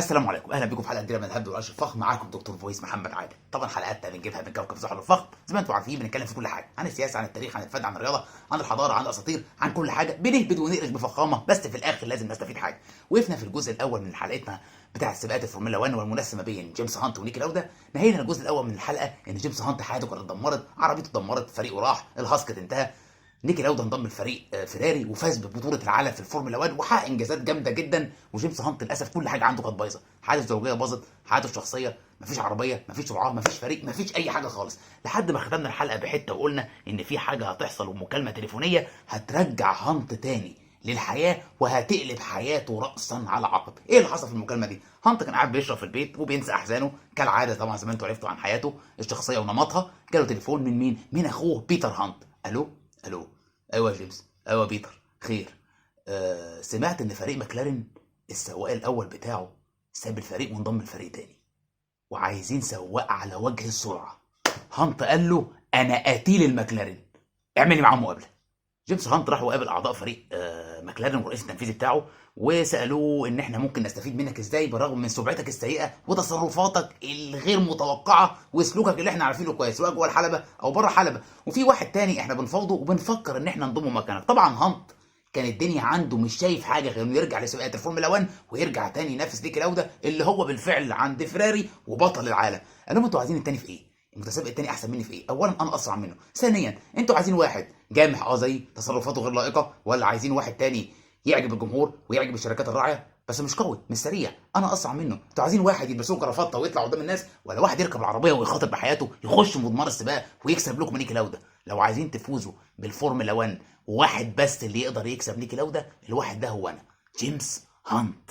السلام عليكم، اهلا بكم في حلقه جديده من الهبد والقش الفخم. معاكم دكتور فويس محمد عادل. طبعا حلقاتنا بنجيبها من كوكب زحل الفخم، زي ما انتم عارفين بنتكلم في كل حاجه، عن السياسه، عن التاريخ، عن الفن، عن الرياضه، عن الحضاره، عن الاساطير، عن كل حاجه. بنهبد ونقرش بفخامه، بس في الاخر لازم نستفيد حاجه. وقفنا في الجزء الاول من حلقتنا بتاع سباقات الفورمولا 1 والمنافسه ما بين جيمس هانت ونيكي لاودا. نهينا الجزء الاول من الحلقه ان جيمس هانت حياته كانت اتدمرت، عربيته اتدمرت، فريقه راح، الهاسكت انتهى. نيكي لاودا انضم لفريق فيراري وفاز ببطوله العالم في الفورمولا 1 وحقق انجازات جامده جدا. وجيمس هانت للاسف كل حاجه عنده كانت بايظه، حياته الزوجيه باظت، حياته الشخصيه، مفيش عربيه، مفيش سرعه، مفيش فريق، مفيش اي حاجه خالص. لحد ما ختمنا الحلقه بحته وقلنا ان في حاجه هتحصل ومكالمه تليفونيه هترجع هانت تاني للحياه وهتقلب حياته راسا على عقب. ايه اللي حصل في المكالمه دي؟ هانت كان قاعد بيشرب في البيت وبينسى احزانه كالعاده، طبعا زي ما انتم عرفتوا عن حياته الشخصيه ونمطها. جاله تليفون من مين؟ من اخوه بيتر هانت. الو. الو. ايوه يا جيمس. ايوه يا بيتر، خير. سمعت ان فريق ماكلارين السواق الاول بتاعه ساب الفريق وانضم لفريق تاني وعايزين سواق على وجه السرعه. هانت قال له انا قتيل الماكلارين، اعملي معاه مقابله. جيمس هانت راح وقابل اعضاء فريق ماكلارين والرئيس التنفيذي بتاعه، وسالوه ان احنا ممكن نستفيد منك ازاي بالرغم من سمعتك السيئه وتصرفاتك الغير متوقعه وسلوكك اللي احنا عارفينه كويس سواء جوه الحلبه او بره الحلبه، وفي واحد تاني احنا بنفاوضه وبنفكر ان احنا نضمه مكانك. طبعا هانت كان الدنيا عنده مش شايف حاجه غير انه يرجع لسباقات الفورمولا 1 ويرجع تاني ينافس نيكي لاودا اللي هو بالفعل عند فيراري وبطل العالم. قال لهم انتوا عايزين التاني في ايه؟ المتسابق التاني احسن مني في ايه؟ اولا انا اسرع منه، ثانيا انتوا عايزين واحد جامح زي تصرفاته غير لائقه، ولا عايزين واحد تاني يعجب الجمهور ويعجب الشركات الراعيه بس مش قوي مش سريع؟ انا اسرع منه. انتوا عايزين واحد يلبسوه كرافته ويطلع قدام الناس، ولا واحد يركب العربيه ويخاطر بحياته يخش مضمار السباق ويكسب لكم نيكي لاودا؟ لو عايزين تفوزوا بالفورمولا 1 واحد بس اللي يقدر يكسب نيكي لاودا، الواحد ده هو انا، جيمس هانت.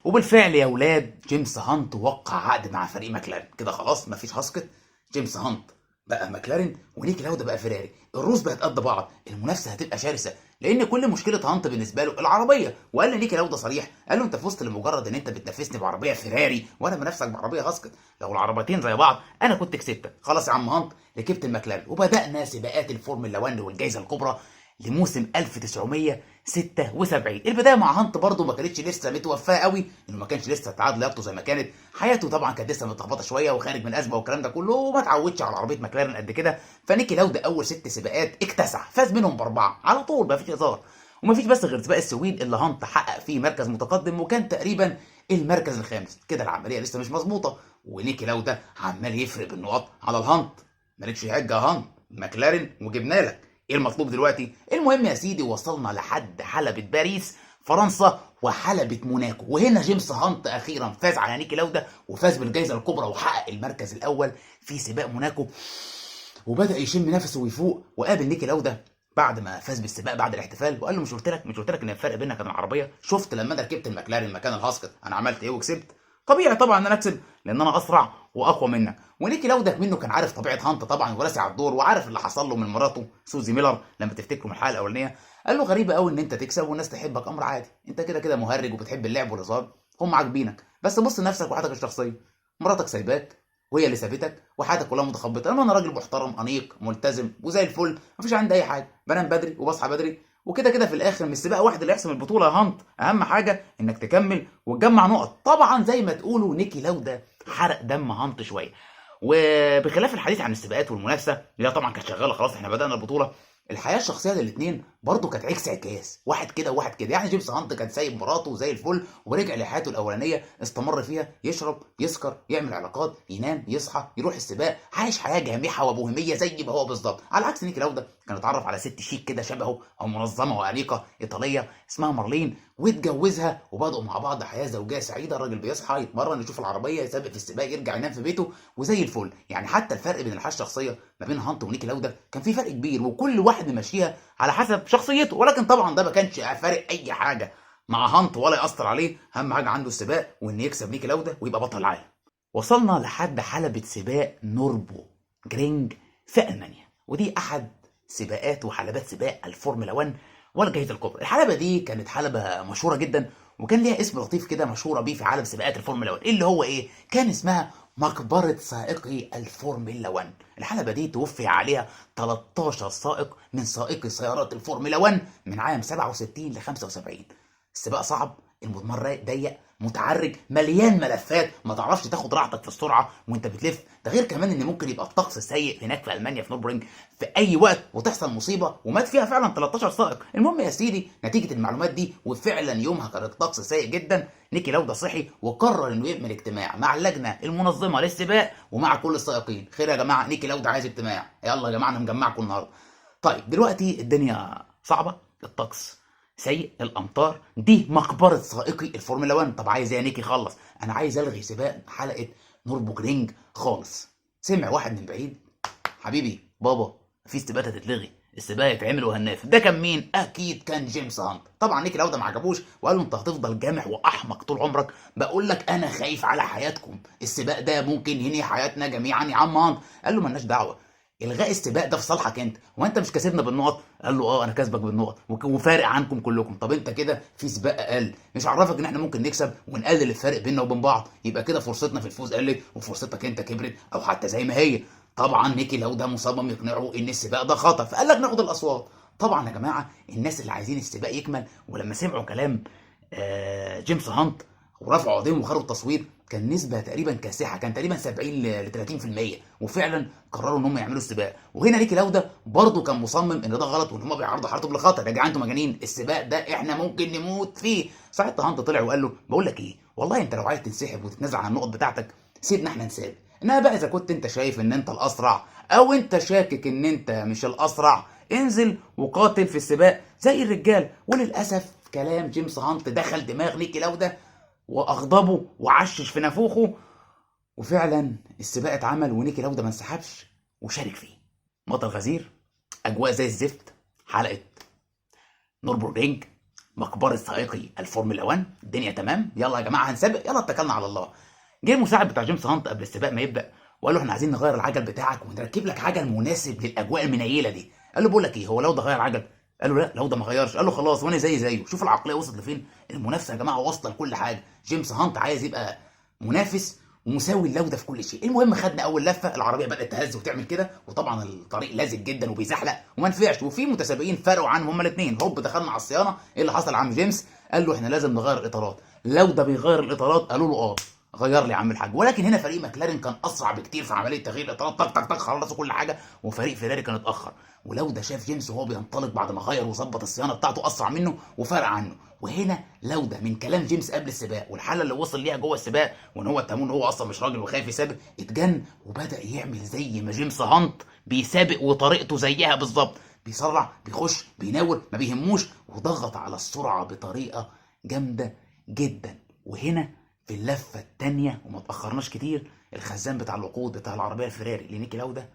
وبالفعل يا ولاد جيمس هانت وقع عقد مع فريق ماكلارين، كده خلاص مفيش هاسكت، جيمس هانت بقى ماكلارين ونيكي لاودا بقى فيراري. الروس بقت قد بعض، المنافسه هتبقى شرسه لان كل مشكله هانت بالنسبه له العربيه. وقال لنيكي لاودا صريح، قال له انت فزت لمجرد ان انت بتنافسني بعربيه فيراري وانا بنافسك بعربيه هاسكت، لو العربيتين زي بعض انا كنت كسبتك. خلاص يا عم هانت، ركبت الماكلارين وبدانا سباقات الفورمولا 1 والجائزه الكبرى لموسم 1976. البدايه مع هانت برضه ما كانتش لسه متوفاه قوي، انه ما كانش لسه تعاد لياقته زي ما كانت، حياته طبعا كانت لسه متلخبطه شويه وخارج من ازمه والكلام ده كله وما اتعودش على عربيه ماكلارين قد كده. فنيكي لاودا اول 6 سباقات اكتسح، فاز منهم باربعه على طول ما فيش هزار. وما فيش بس غير سباق السويد اللي هانت حقق فيه مركز متقدم وكان تقريبا المركز الخامس. كده العمليه لسه مش مظبوطه ونيكي لاودا عمال يفرق بالنقاط على الهانت. مالكش حجه يا هانت، ماكلارين وجبنا لك، ايه المطلوب دلوقتي؟ المهم يا سيدي وصلنا لحد حلبة باريس فرنسا وحلبة موناكو، وهنا جيمس هانت اخيرا فاز على نيكي لاودا وفاز بالجائزة الكبرى وحقق المركز الاول في سباق موناكو، وبدأ يشم نفسه ويفوق. وقابل نيكي لاودا بعد ما فاز بالسباق بعد الاحتفال وقال له مش قلت لك ان الفرق بينك وبين العربيه؟ شفت لما انا ركبت المكلارين مكان الهاسكت انا عملت ايه وكسبت؟ طبيعي طبعا ان انا اكسب لان انا اسرع واقوى منك. ونيكي لاودا منه كان عارف طبيعه هانت طبعا وراسي على الدور وعارف اللي حصل له من مراته سوزي ميلر لما تفتكروا من الحلقه الاولانيه. قال له غريبه قوي ان انت تكسب والناس تحبك، امر عادي، انت كده كده مهرج وبتحب اللعب والهزار، هم عاجبينك، بس بص لنفسك وحياتك الشخصيه، مراتك سايباك وهي اللي سابتك وحياتك كلها متخبطه، انا راجل محترم انيق ملتزم وزي الفل، مفيش عندي اي حاجه، بنام بدري وبصحى بدري، وكده كده في الاخر مش سباق واحد اللي يحسم البطوله يا هانت، اهم حاجه انك تكمل وتجمع نقط. طبعا زي ما تقولوا نيكي لاودا حرق دم هانت شويه. وبخلاف الحديث عن السباقات والمنافسه اللي طبعا كانت شغاله خلاص احنا بدانا البطوله، الحياه الشخصيه للاثنين برضه كانت عكس عكاس، واحد كده وواحد كده. يعني جيمس هانت كان سايب مراته زي الفل ورجع لحياته الاولانيه، استمر فيها، يشرب يسكر يعمل علاقات ينام يصحى يروح السباق، عايش حياه جامحه وبوهميه زي ما هو بالظبط. على عكس نيكي لاودا كان اتعرف على ست شيك كده شبهه او منظمه وانيقه ايطاليه اسمها مارلين واتجوزها وبدأوا مع بعض حياه زوجيه سعيده. الراجل بيصحى يتمرن يشوف العربيه يسابق في السباق يرجع ينام في بيته وزي الفل. يعني حتى الفرق بين الحياه الشخصيه ما بين هانت ونيكي لاودا كان في فرق كبير وكل واحد ماشيها على حسب شخصيته، ولكن طبعا ده ما كانش فارق اي حاجه مع هانت ولا ياثر عليه، اهم حاجه عنده السباق وان يكسب نيكي لاودا ويبقى بطل العالم. وصلنا لحد حلبة سباق نوربو جرينج في ألمانيا، ودي أحد سباقات وحلبات سباق الفورمولا 1 والجائزة الكبرى. الحلبة دي كانت حلبة مشهورة جدا وكان ليها اسم لطيف كده مشهورة بيه في عالم سباقات الفورمولا 1 اللي هو إيه؟ كان اسمها مقبرة سائقي الفورمولا 1. الحلبة دي توفي عليها 13 سائق من سائقي سيارات الفورمولا 1 من عام 67 ل 75. السباق صعب، المضمار ضيق، متعرج مليان ملفات، ما تعرفش تاخد راحتك في السرعه وانت بتلف. ده غير كمان ان ممكن يبقى الطقس سيء هناك في المانيا في نوربرينج في اي وقت وتحصل مصيبه، ومات فيها فعلا 13 سائق. المهم يا سيدي، نتيجه المعلومات دي وفعلا يومها كان الطقس سيء جدا، نيكي لاودا صحي وقرر انه يعمل اجتماع مع اللجنه المنظمه للسباق ومع كل السائقين. خير يا جماعه، نيكي لاودا عايز اجتماع، يلا يا جماعه انا مجمعكم النهارده. طيب دلوقتي الدنيا صعبه، الطقس سيء، الامطار، دي مقبره سائقي الفورمولا 1. طب عايز ايه يا نيكي؟ خلص، انا عايز الغي سباق حلقه نوربورجرينج خالص. سمع واحد من بعيد: حبيبي بابا، في سباقات هتتلغي، السباق يتعمل وهننافس. ده كان مين؟ اكيد كان جيمس هانت. طبعا نيكي لاودا ما عجبوش وقال له: انت هتفضل جامح واحمق طول عمرك، بقول لك انا خايف على حياتكم، السباق ده ممكن ينهي حياتنا جميعا يا عم هانت. قال له: مالناش دعوه، الغاء السباق ده في صالحك انت، هو انت مش كاسبنا بالنقط؟ قال له: اه انا كاسبك بالنقط وفارق عنكم كلكم. طب انت كده في سباق اقل، مش عرفك ان احنا ممكن نكسب ونقلل الفرق بيننا وبين بعض، يبقى كده فرصتنا في الفوز قلت وفرصتك انت كبرت او حتى زي ما هي. طبعا نيكي لاودا مصمم يقنعه ان السباق ده خطر، فقال لك ناخد الاصوات. طبعا يا جماعه الناس اللي عايزين السباق يكمل ولما سمعوا كلام جيمس هانت ورفعوا ايديهم وخرجوا التصويت، كان نسبه تقريبا كاسحه، كان تقريبا 70 ل 30%، وفعلا قرروا ان هم يعملوا السباق. وهنا نيكي لاودا برضه كان مصمم ان ده غلط وان هم بيعرضوا حالته بالخطر. يا جدعان انتوا مجانين، السباق ده احنا ممكن نموت فيه. ساعتها هانت طلع وقال له: بقول لك ايه، والله انت لو عايز تنسحب وتتنازل عن النقط بتاعتك سيبنا احنا نسابق، انما بقى اذا كنت انت شايف ان انت الاسرع او انت شاكك ان انت مش الاسرع، انزل وقاتل في السباق زي الرجال. وللاسف كلام جيمس هانت دخل دماغ نيكي لاودا واغضبه وعشش في نافوخه، وفعلا السباق اتعمل ونيكي لاودا ما انسحبش وشارك فيه. مطر غزير، اجواء زي الزفت، حلقه نوربورجرينج، مقبره سائقي الفورمولا 1، الدنيا تمام، يلا يا جماعه هنسابق، يلا اتكلنا على الله. جه المساعد بتاع جيمس هانت قبل السباق ما يبدا وقال له: احنا عايزين نغير العجل بتاعك ونركب لك عجل مناسب للاجواء المنيله دي. قال له: بقول لك ايه، هو لو ده غير عجل؟ قال له: لا لو ده ما غيرش. قال له: خلاص وانا زي زيه. شوف العقليه وصلت لفين، المنافسه يا جماعه واصله لكل حاجه. جيمس هانت عايز يبقى منافس ومساوي اللودة في كل شيء. المهم خدنا اول لفه، العربيه بدات تهز وتعمل كده، وطبعا الطريق لازق جدا وبيزحلق وما نفعش، وفي متسابقين فرقوا عنهم هما الاثنين. هوب دخلنا على الصيانه، ايه اللي حصل يا عم جيمس؟ قال له: احنا لازم نغير الاطارات. لودة بيغير الاطارات؟ قالوا له: اه غير لي يا عم الحاج. ولكن هنا فريق ماكلارين كان اسرع بكتير في عمليه تغيير الاطارات، طق طق طق خلصوا كل حاجه، وفريق فيراري كان اتاخر. ولودا شاف جيمس وهو بينطلق بعد ما غير وظبط الصيانه بتاعته اسرع منه وفرق عنه. وهنا لودا من كلام جيمس قبل السباق والحاله اللي وصل ليها جوه السباق، وان هو اتهمه ان هو اصلا مش راجل وخايف يسابق، اتجن وبدا يعمل زي ما جيمس هانت بيسابق وطريقته زيها بالظبط، بيسرع بيخش بيناور ما بيهموش، وضغط على السرعه بطريقه جامده جدا. وهنا في اللفه الثانيه وما تاخرناش كتير، الخزان بتاع الوقود بتاع العربيه الفيراري لنيكي لاودا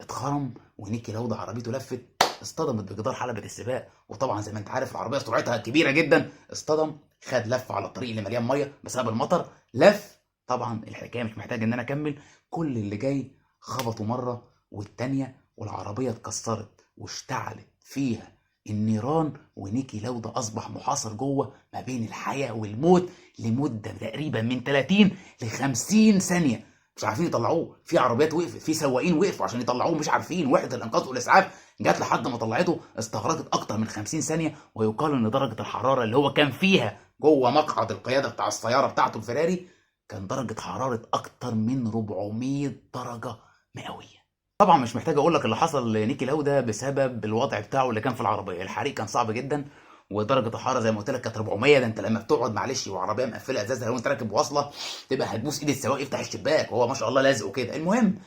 اتخرم، ونيكي لاودا عربيته لفت اصطدمت بجدار حلبة السباق. وطبعا زي ما انت عارف العربيه سرعتها كبيره جدا، اصطدم، خد لفه على الطريق اللي مليان ميه بسبب المطر، لف. طبعا الحكايه مش محتاج ان انا اكمل، كل اللي جاي خبطوا مره والتانيه والعربيه اتكسرت واشتعلت فيها النيران، ونيكي لاودا اصبح محاصر جوه ما بين الحياه والموت لمده تقريبا من 30 ل 50 ثانيه، مش عارفين يطلعوه. في عربيات وقفت، في سواقين وقفوا عشان يطلعوه مش عارفين، وحده الانقاذ والاسعاف جت لحد ما طلعته استغرقت اكتر من 50 ثانيه. ويقال ان درجه الحراره اللي هو كان فيها جوه مقعد القياده بتاع السياره بتاعته الفيراري كان درجه حراره اكتر من 400 درجه مئويه. طبعا مش محتاج اقول لك اللي حصل لنيكي لاودا بسبب الوضع بتاعه اللي كان في العربيه، الحريق كان صعب جدا ودرجه الحراره زي ما قلت لك كانت 400. ده انت لما بتقعد معلش وعربيه مقفله ازازها لو انت راكب واصله تبقى هتبوس ايد السواق يفتح الشباك وهو ما شاء الله لازق وكده. المهم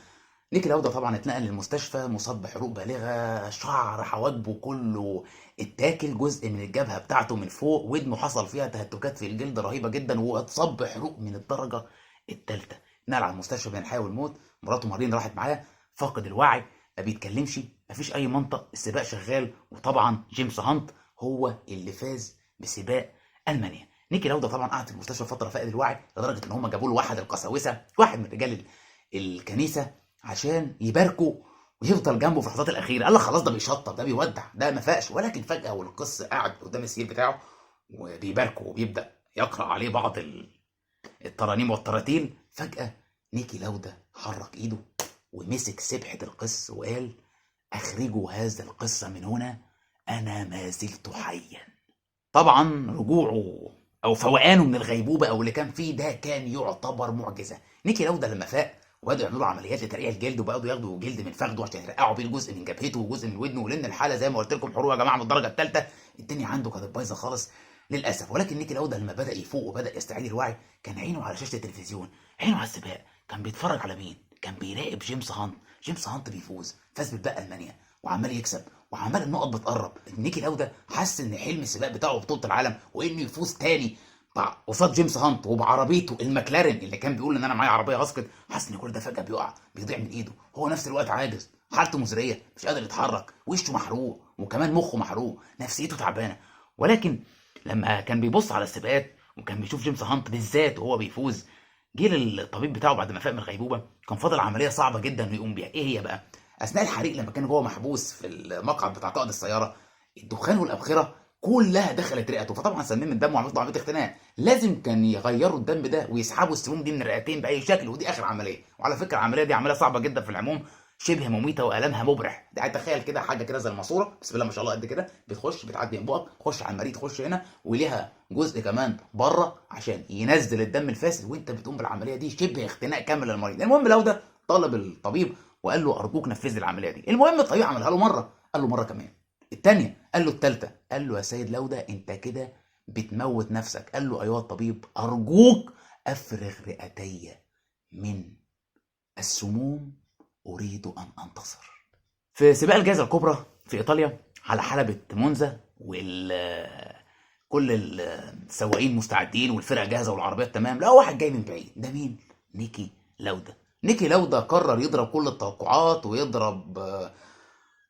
نيكي لاودا طبعا اتنقل للمستشفى مصاب بحروق بالغه، شعر حواجبه كله اتاكل، جزء من الجبهه بتاعته من فوق ودنه حصل فيها تهتكات في الجلد رهيبه جدا، واتصاب بحروق من الدرجه الثالثه. نقل على المستشفى بين الحياه والموت، مراته مارين راحت معاه، فاقد الوعي ما بيتكلمش، مفيش اي منطق، السباق شغال. وطبعا جيمس هانت هو اللي فاز بسباق المانيا. نيكي لاودا طبعا قعد في المستشفى فتره فاقد الوعي لدرجه ان هم جابوا له واحد القساوسه، واحد من رجال الكنيسه عشان يباركوا ويفضل جنبه في اللحظات الاخيره. قال لك خلاص ده بيشطب ده بيودع ده ما فاقش، ولكن فجاه والقس قاعد قدام السرير بتاعه وبيباركه وبيبدا يقرا عليه بعض الترانيم والتراتيل. فجاه نيكي لاودا حرك ايده ومسك سبحه القس وقال: اخرجوا هذا القس من هنا، انا ما زلت حيا. طبعا رجوعه او فوقانه من الغيبوبه او اللي كان فيه ده كان يعتبر معجزه. نيكي لاودا لما فاق وبدأوا يعملوا له عمليات لترقيع الجلد، وبقوا ياخدوا جلد من فخده عشان يرقعوا بيه جزء من جبهته وجزء من ودنه، ولان الحاله زي ما قلت لكم حروق يا جماعه من الدرجه الثالثه، الدنيا عنده كانت بايظه خالص للاسف. ولكن نيكي لاودا لما بدأ يفوق وبدأ يستعيد الوعي كان عينه على شاشه التلفزيون، عينه على السباق. كان بيتفرج على مين؟ كان بيراقب جيمس هانت. جيمس هانت بيفوز، فاز بسباق المانيا وعمال يكسب وعمال النقط بتقرب. نيكي لاودا حس ان حلم السباق بتاعه بطوله العالم وانه يفوز تاني قصاد جيمس هانت وبعربيته المكلارين اللي كان بيقول ان انا معايا عربيه هاسكت، حاسس ان كل ده فجاه بيقع بيضيع من ايده. هو نفس الوقت عاجز، حالته مزريه، مش قادر يتحرك، وشه محروق وكمان مخه محروق، نفسيته تعبانه. ولكن لما كان بيبص على السباقات وكان بيشوف جيمس هانت بالذات وهو بيفوز، جه للطبيب بتاعه بعد ما فاق من الغيبوبه. كان فاضل عمليه صعبه جدا ويقوم بيها. ايه هي بقى؟ اثناء الحريق لما كان جوه محبوس في المقعد بتاع قائد السياره، الدخان والابخره كلها دخلت رئته، فطبعا سمم الدم وعملت له عمليه اختناق. لازم كان يغيروا الدم ده ويسحبوا السموم دي من الرئتين باي شكل، ودي اخر عمليه. وعلى فكره العمليه دي عمليه صعبه جدا في العموم، شبه مميته والامها مبرح. ده تخيل كده حاجه كده زي الماسوره، بسم الله ما شاء الله قد كده، بتخش بتعدي من بقك، تخش على المريء، تخش هنا، وليها جزء كمان بره عشان ينزل الدم الفاسد، وانت بتقوم بالعمليه دي شبه اختناق كامل للمريض. المهم لو ده طلب الطبيب وقال له ارجوك نفذ لي العمليه دي. المهم الطبيب عملها له مره، قال له مره كمان، الثانيه، قال له الثالثه، قال له يا سيد لوده انت كده بتموت نفسك. قال له ايها الطبيب ارجوك افرغ رئتي من السموم، اريد ان انتصر. في سباق الجائزه الكبرى في ايطاليا على حلبة مونزا، كل السواقين مستعدين والفرقه جاهزه والعربيات تمام، لا واحد جاي من بعيد. ده مين؟ نيكي لاودا. نيكي لاودا قرر يضرب كل التوقعات ويضرب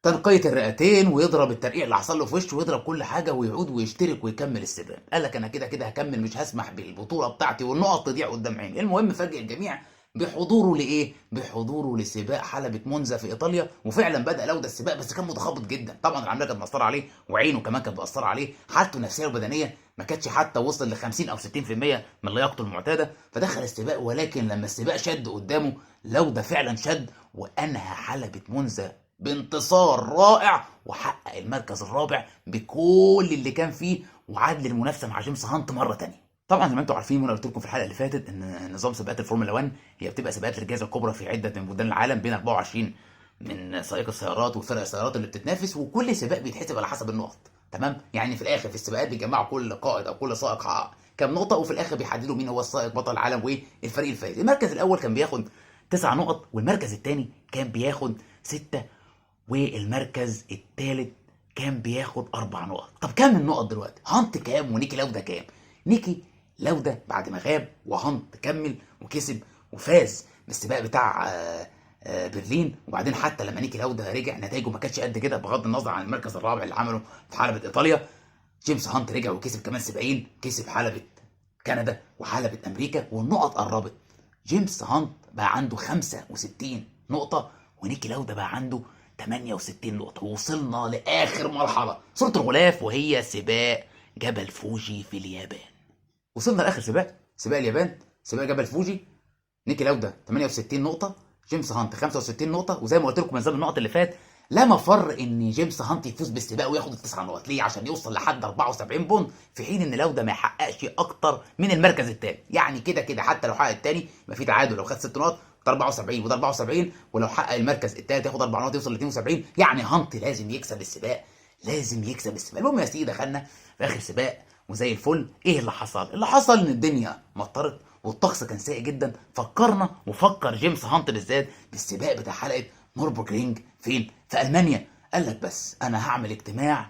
تنقية الرئتين ويضرب الترقيع اللي حصل له في وشه ويضرب كل حاجه ويعود ويشترك ويكمل السباق. قال لك انا كده كده هكمل، مش هسمح بالبطوله بتاعتي والنقط تضيع قدام عيني. المهم فاجئ الجميع بحضوره لايه؟ بحضوره لسباق حلبة مونزا في ايطاليا. وفعلا بدأ لودا السباق، بس كان متخبط جدا. طبعا العمليه كانت مأثره عليه وعينه كمان كانت مأثره عليه، حالته النفسيه والبدنيه ما كانتش حتى وصل ل 50 او 60% من لياقته المعتاده. فدخل السباق، ولكن لما السباق شد قدامه لودا فعلا شد وانهى حلبة مونزا بانتصار رائع، وحقق المركز الرابع بكل اللي كان فيه، وعاد للمنافسه مع جيمس هانت مره تانية. طبعا زي ما انتم عارفين وانا قلت لكم في الحلقه اللي فاتت ان نظام سباقات الفورمولا 1 هي بتبقى سباقات للجائزه الكبرى في عده من بلدان العالم، بين 24 من سائق السيارات وفرق السيارات اللي بتتنافس، وكل سباق بيتحسب على حسب النقط. تمام؟ يعني في الاخر في السباقات بيجمعوا كل قائد او كل سائق حقق كام نقطه، وفي الاخر بيحددوا مين هو السائق بطل العالم والفريق الفائز. المركز الاول كان بياخد 9 نقط، والمركز الثاني كان بياخد 6، والمركز الثالث كان بياخد 4 نقط. طب كام النقط دلوقتي؟ هانت كام ونيكي لاودا كام؟ نيكي لاودا بعد ما غاب وهانت كمل وكسب وفاز بالسباق بتاع برلين. وبعدين حتى لما نيكي لاودا رجع نتائجه ما كانتش قد كده، بغض النظر عن المركز الرابع اللي عمله في حلبة ايطاليا. جيمس هانت رجع وكسب كمان سباقين، كسب حلبة كندا وحلبة امريكا، والنقط قربت. جيمس هانت بقى عنده 65 نقطة ونيكي لاودا بقى عنده 68 نقطة. ووصلنا لآخر مرحلة، صورة الغلاف، وهي سباق جبل فوجي في اليابان. وصلنا لآخر سباق اليابان، سباق جبل فوجي. نيكي لاودا 68 نقطة، جيمس هانت 65 نقطة. وزي ما قلت لكم من زمن النقط اللي فات، لا مفر ان جيمس هانت يفوز بالسباق وياخد ال9 نقط. ليه؟ عشان يوصل لحد 74 بونت، في حين ان لاودا ما يحققش اكتر من المركز الثاني. يعني كده كده حتى لو حقق الثاني يبقى في تعادل، لو خد 6 نقط ده 74 وده 74، ولو حقق المركز الثالث ياخد 4 نقط يوصل ل 72. يعني هانت لازم يكسب السباق، لازم يكسب السباق. المهم يا سيدي دخلنا في اخر سباق وزي الفل. ايه اللي حصل؟ اللي حصل ان الدنيا مطرت والطقس كان سيء جدا. فكرنا وفكر جيمس هانت بالذات بالسباق بتاع حلقه نوربورغرينج فين؟ في المانيا. قال لك بس انا هعمل اجتماع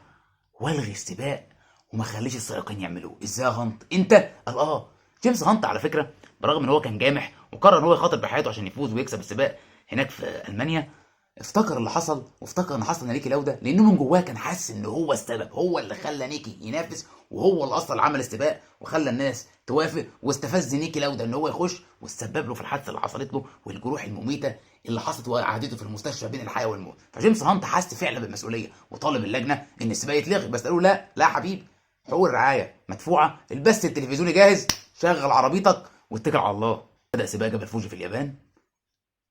والغي السباق وما خليش السائقين يعملوه. ازاي يا هانت؟ انت؟ قال اه. جيمس هانت على فكره برغم ان هو كان جامح وقرر ان هو يخاطر بحياته عشان يفوز ويكسب السباق هناك في المانيا، افتكر اللي حصل وافتكر ان حصل لنيكي لاودا، لانه من جواه كان حاسس ان هو السبب، هو اللي خلى نيكي ينافس، وهو اللي اصلا عمل السباق وخلى الناس توافق، واستفز نيكي لاودا ان هو يخش، وسبب له في الحادثه اللي حصلت له والجروح المميته اللي حصلت وقعدته في المستشفى بين الحياه والموت. فجيمس هانت حس فعلا بالمسؤوليه وطالب اللجنه ان السباق يتلغي، بس قالوا لا لا حبيبي، حقوق الرعايه مدفوعه، البث التلفزيوني جاهز، شغل عربيتك واتكل على الله. بدأ سباق جبل فوجي في اليابان،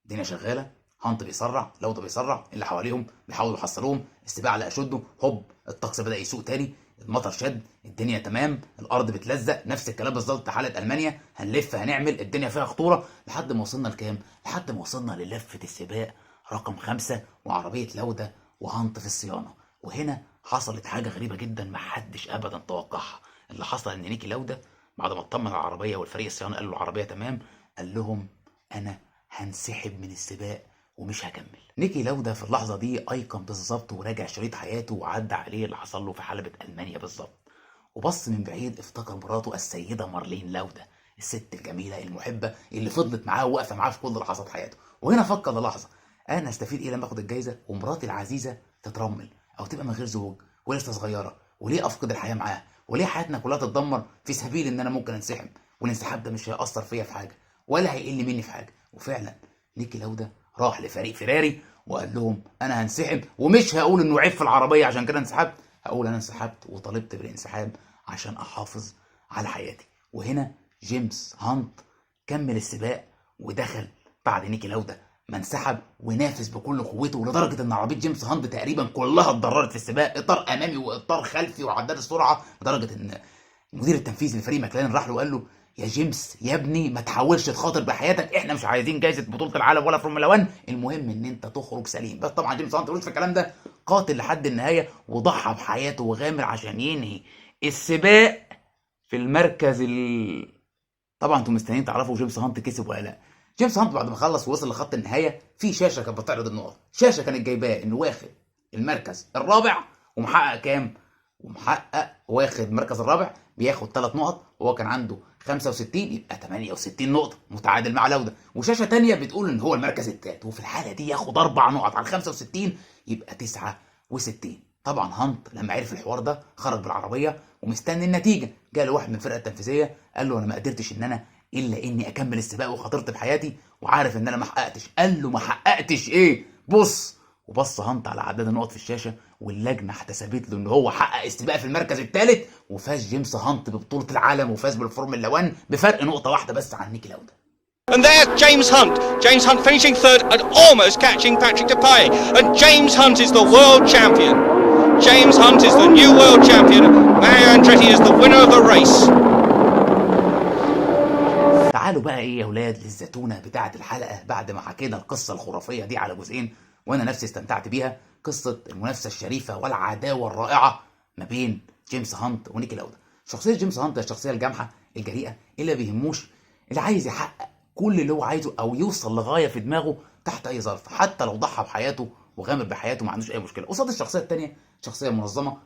الدنيا شغاله، هانت بيسرع، لاودا بيسرع، اللي حواليهم بيحاولوا يحصلوهم، السباق على اشده. هوب الطقس بدا يسوق تاني، المطر شد، الدنيا تمام، الارض بتلزق، نفس الكلام بالظبط حلقه المانيا، هنلف هنعمل الدنيا فيها خطوره لحد ما وصلنا لكام؟ لحد ما وصلنا للفه السباق رقم 5 وعربيه لوده وهانت في الصيانه. وهنا حصلت حاجه غريبه جدا محدش ابدا توقعها. اللي حصل ان نيكي لوده بعد ما اطمن على العربيه والفريق الصيانه قال له العربيه تمام، قال لهم انا هنسحب من السباق ومش هكمل. نيكي لوده في اللحظه دي ايقن بالظبط وراجع شريط حياته وعدى عليه اللي حصل له في حلبة المانيا بالظبط، وبص من بعيد افتكر مراته السيده مارلين لوده، الست الجميله المحبه اللي فضلت معاه وواقفه معاه في كل لحظات حياته. وهنا فكر للحظه، انا استفيد ايه لما اخد الجايزه ومراتي العزيزه تترمل او تبقى من غير زوج ولسه صغيره، وليه افقد الحياه معاها، وليه حياتنا كلها تتدمر في سبيل ان انا ممكن انسحب، والانسحاب ده مش هيأثر فيا في حاجه ولا هيقل مني في حاجه. وفعلا نيكي لوده راح لفريق فيراري وقال لهم انا هنسحب، ومش هقول انه عيب في العربيه عشان كده انسحبت، هقول انا انسحبت وطالبت بالانسحاب عشان احافظ على حياتي. وهنا جيمس هانت كمل السباق ودخل بعد نيكي لوده ما انسحب ونافس بكل قوته، لدرجه ان عربيه جيمس هانت تقريبا كلها اتضررت في السباق، اطار امامي واطار خلفي وعداد السرعه، لدرجه ان المدير التنفيذي لفريق ماكلارين راح له وقال له يا جيمس يا ابني ما تحاولش تخاطر بحياتك، احنا مش عايزين جائزه بطوله العالم ولا فورمولا 1، المهم ان انت تخرج سليم. بس طبعا جيمس هانت في الكلام ده قاتل لحد النهايه وضحى بحياته وغامر عشان ينهي السباق في المركز طبعا انتم مستنيين تعرفوا جيمس هانت كسب ولا لا. جيمس هانت بعد ما خلص ووصل لخط النهايه في شاشه كانت بتعرض النقط، شاشه كانت جايباه انه واخد المركز الرابع ومحقق كام؟ ومحقق واخد المركز الرابع بياخد 3 نقط، وهو كان عنده 65 يبقى 68 نقطه متعادل مع لوده، وشاشه ثانيه بتقول ان هو المركز الثالث وفي الحاله دي ياخد 4 نقط على 65 يبقى 69. طبعا هانت لما عرف الحوار ده خرج بالعربيه ومستني النتيجه، جاله واحد من الفرقه التنفيذيه قال له انا ما قدرتش ان انا الا اني اكمل السباق وخاطرت بحياتي وعارف ان انا ما حققتش. قال له ما حققتش ايه؟ بص. وبص هانت على عداد النقط في الشاشه واللجنه احتسبت له ان هو حقق السباق في المركز الثالث، وفاز جيمس هانت ببطوله العالم وفاز بالفورمولا 1 بفرق نقطه واحده بس عن نيكي لوده. And there's James Hunt. James Hunt finishing third and almost catching Patrick Depailler. And James Hunt is the world champion. James Hunt is the new world champion. Mario Andretti is the winner of the race. تعالوا بقى ايه يا ولاد للزتونه بتاعه الحلقه بعد ما حكينا القصه الخرافيه دي على جزئين وانا نفسي استمتعت بيها، قصه المنافسه الشريفه والعداوه الرائعه ما بين جيمس هانت ونيكي لوده. شخصيه جيمس هانت الشخصيه الجامحه الجريئه اللي بيهموش، اللي عايز يحقق كل اللي هو عايزه او يوصل لغايه في دماغه تحت اي ظرف، حتى لو ضحى بحياته وغامر بحياته ما عندوش اي مشكله. قصاد الشخصيه الثانيه شخصيه منظمه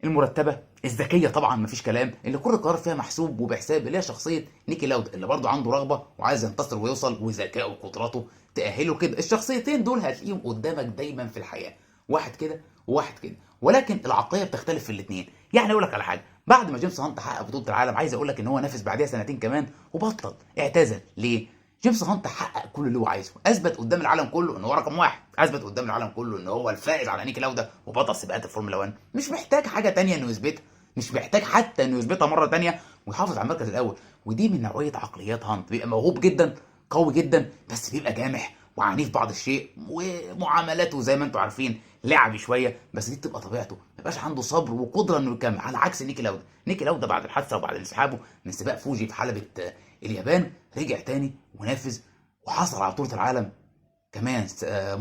المرتبه الذكيه طبعا مفيش كلام، اللي كل قرار فيها محسوب وبحساب، اللي هي شخصيه نيكي لودا اللي برضه عنده رغبه وعايز ينتصر ويوصل وذكائه وقدراته تاهله كده. الشخصيتين دول هتلاقيهم قدامك دايما في الحياه، واحد كده وواحد كده، ولكن العقليه بتختلف في الاثنين. يعني اقول لك على حاجه، بعد ما جيمس هانت حقق بطوله العالم عايز اقول لك ان هو نافس بعديها سنتين كمان وبطل اعتزل. ليه؟ جيمس هانت حقق كل اللي هو عايزه، اثبت قدام العالم كله ان هو رقم واحد، اثبت قدام العالم كله ان هو الفائز على نيكي لودا وبطل سباقات الفورمولا 1، مش محتاج حاجه تانية انه يثبتها، مش محتاج حتى انه يثبتها مره تانية ويحافظ على المركز الاول. ودي من نوعيه عقليات هانت، بيبقى موهوب جدا قوي جدا بس بيبقى جامح وعنيف بعض الشيء ومعاملاته زي ما انتم عارفين لعبي شويه، بس دي بتبقى طبيعته، ما بيبقاش عنده صبر وقدره انه يكمل، على عكس نيكي لودا. نيكي لودا بعد الحادثه وبعد انسحابه من سباق فوجي في حلبة اليابان رجع تاني ونافذ وحصل على بطوله العالم كمان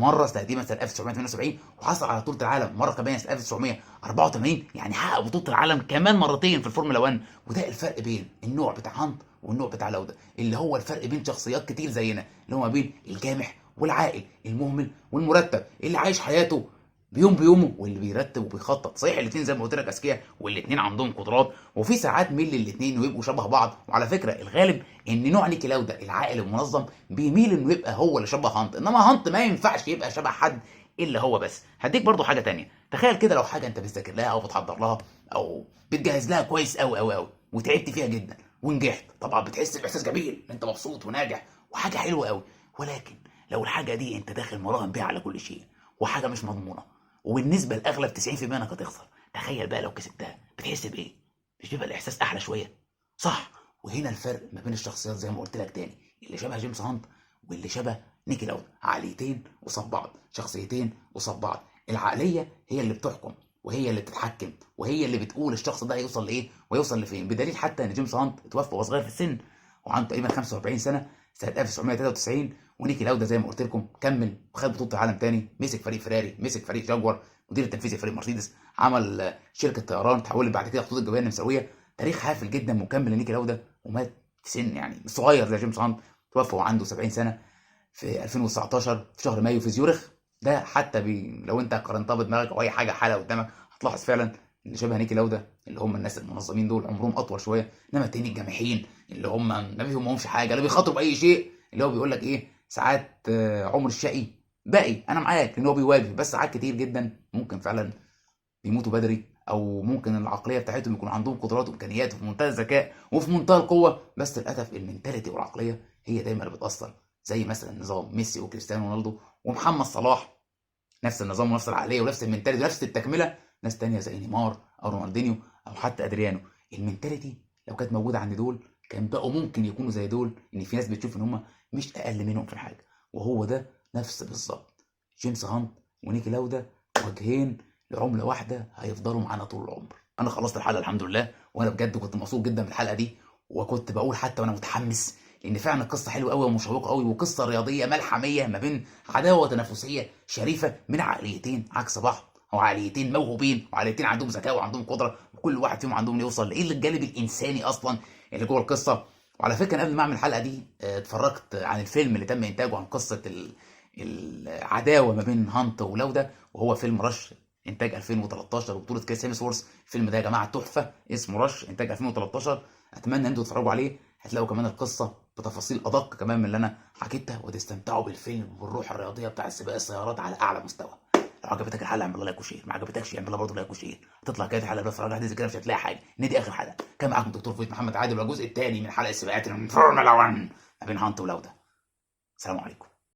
مره تقريبا سنه 1978، وحصل على بطوله العالم مره كمان سنه 1984، يعني حقق بطوله العالم كمان مرتين في الفورمولا 1. وده الفرق بين النوع بتاع هانت والنوع بتاع لودا، اللي هو الفرق بين شخصيات كتير زينا، اللي هو ما بين الجامح والعاقل، المهمل والمرتب، اللي عايش حياته بيوم بيومه واللي بيرتب وبيخطط. صحيح الاثنين زي ما قلت لك اذكياء والاثنين عندهم قدرات، وفي ساعات ميل للاثنين ويبقوا شبه بعض، وعلى فكره الغالب ان نوع نيكي لودا العاقل المنظم بيميل انه يبقى هو اللي شبه هانت، انما هانت ما ينفعش يبقى شبه حد الا هو بس. هديك برضو حاجه تانية، تخيل كده لو حاجه انت بتذاكر لها او بتحضر لها او بتجهز لها كويس قوي قوي قوي وتعبت فيها جدا ونجحت، طبعا بتحس باحساس جميل انت مبسوط وناجح وحاجه حلوه قوي. ولكن لو الحاجه دي انت داخل مراهن بيها على كل شيء وحاجه مش مضمونه وبالنسبه الاغلب 90% انك هتخسر، تخيل بقى لو كسبتها بتحس بايه؟ مش بيبقى الاحساس احلى شويه؟ صح. وهنا الفرق ما بين الشخصيات زي ما قلت لك تاني، اللي شبه جيمس هانت واللي شبه نيكي لودا، عقليتين قصاد بعض، شخصيتين قصاد بعض. العقليه هي اللي بتحكم وهي اللي بتتحكم، وهي اللي بتقول الشخص ده هيوصل لايه ويوصل لفين، بدليل حتى ان جيمس هانت اتوفى وهو صغير في السن وعنده تقريبا 45 سنه سنه 1993. ونيكي لاودا زي ما قلت لكم كمل وخد بطوله العالم تاني، مسك فريق فيراري، مسك فريق جاكوار، مدير التنفيذي لفريق مرسيدس، عمل شركه طيران اتحولت بعد كده خطوط الجويه النمساويه. تاريخ حافل جدا مكمل لنيكي لاودا، ومات في سن يعني صغير زي جيمس هانت، توفى وعنده 70 سنه في 2019 في شهر مايو في زيورخ. ده حتى لو انت قارنتها بدماغك او اي حاجه حاله قدامك هتلاحظ فعلا ان شبه نيكي لاودا اللي هم الناس المنظمين دول عمرهم اطول شويه، انما التاني الجامحين اللي هم ما بيهمهمش حاجه، لا بيخاطروا باي شيء، اللي هو بيقول لك ايه ساعات عمر الشقي باقي. انا معاك ان هو بيواجه، بس ساعات كتير جدا ممكن فعلا بيموتوا بدري، او ممكن العقليه بتاعتهم يكون عندهم قدرات وامكانيات وفي منتهى الذكاء وفي منتهى القوه، بس للاسف المنتاليتي والعقليه هي دايما اللي بتاثر. زي مثلا نظام ميسي وكريستيانو رونالدو ومحمد صلاح، نفس النظام ونفس العقليه ونفس المنتاليتي ونفس التكمله. ناس تانية زي نيمار او رونالدينيو او حتى ادريانو، المنتاليتي لو كانت موجوده عند دول كان بقوا ممكن يكونوا زي دول، ان في ناس بتشوف ان هم مش اقل منهم في الحاجه. وهو ده نفس بالظبط جيمس هانت ونيكي لاودا، وجهين لعمله واحده هيفضلوا معانا طول العمر. انا خلصت الحلقه الحمد لله، وانا بجد كنت مبسوط جدا بالحلقه دي، وكنت بقول حتى وانا متحمس لان فعلا القصه حلوه قوي ومشوقه قوي، وقصه رياضيه ملحميه ما بين عداوه تنافسيه شريفه من عقليتين عكس بعض، او عقليتين موهوبين وعقليتين عندهم ذكاء وعندهم قدره، وكل واحد فيهم عندهم يوصل لايه الجانب الانساني اصلا اللي جوه القصه. وعلى فكره قبل ما اعمل الحلقه دي اتفرجت عن الفيلم اللي تم انتاجه عن قصه العداوه ما بين هانت ولاودا، وهو فيلم رش انتاج 2013 وبطوله كريس هيمسورث. الفيلم ده يا جماعه تحفه، اسمه رش انتاج 2013. اتمنى ان انتوا تتفرجوا عليه، هتلاقوا كمان القصه بتفاصيل ادق كمان من اللي انا حكيتها، وتستمتعوا بالفيلم والروح الرياضيه بتاع سباق السيارات على اعلى مستوى. لو عجبتك الحلقه اعمل لايك وشير، ما عجبتكش اعمل برضه لايك وشير. هتطلع كده الحلقه بس راجع كده مش هتلاقي حاجه، ان دي اخر حلقه. كان معاكم دكتور فويت محمد عادل والجزء الثاني من حلقه السباقات الفورمولا 1 ما بين هانت ولاودا. السلام عليكم.